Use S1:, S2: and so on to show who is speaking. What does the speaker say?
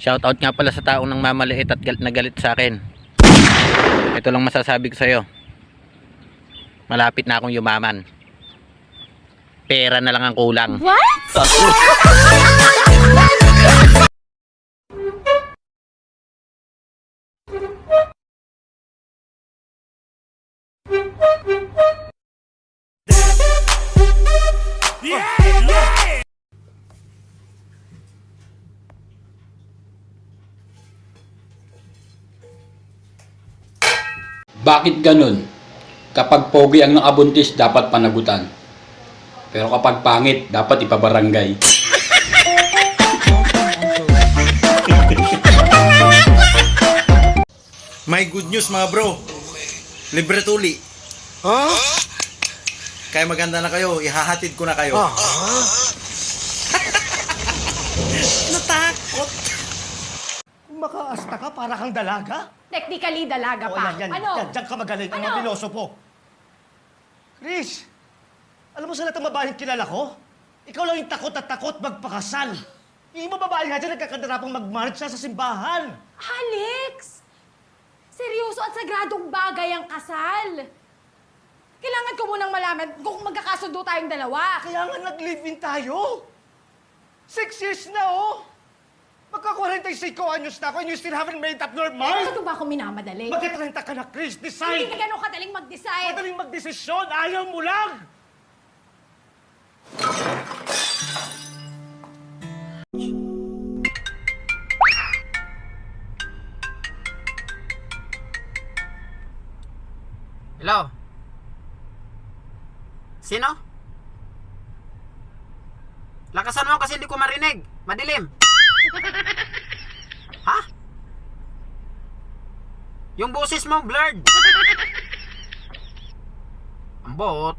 S1: Shoutout nga pala sa taong nang mamaliit at galit na galit sa akin. Ito lang masasabi ko sa'yo. Malapit na akong yumaman. Pera na lang ang kulang.
S2: What?
S3: Bakit ganun? Kapag pogi ang nakabuntis, dapat panagutan. Pero kapag pangit, dapat ipabarangay.
S4: May good news mga bro. Libre tuli.
S5: Huh?
S4: Kaya maganda na kayo, ihahatid ko na kayo. Natakot.
S5: Kung makaasta ka, para kang dalaga.
S2: Technically, dalaga pa.
S5: Yan.
S2: Ano?
S5: Diyan ka magaling,
S2: Ano?
S5: mga pilosopo. Chris, alam mo sa lahat ng babaeng kilala ko? Ikaw lang yung takot at takot magpakasal. Yung iba babae nga dyan nagkakandarapang mag-march sa simbahan.
S2: Alex! Seryoso at sagradong bagay ang kasal. Kailangan ko munang malaman kung magkakasundo tayong dalawa.
S5: Kaya nga nag-live-in tayo. 6 years na, oh. Magka-45 anyos na ako and you still haven't made up your mind.
S2: Ano ba ako minamadali?
S5: Magka-30 ka na, Chris.
S2: Hindi
S5: Decide.
S2: ka ganun kadaling mag-decide.
S5: Madaling magdesisyon. Ayaw mo lang.
S6: Hello? Sino? Lakasan mo kasi hindi ko marinig. Madilim. Ha? Yung boses mo blurred. Ang bot.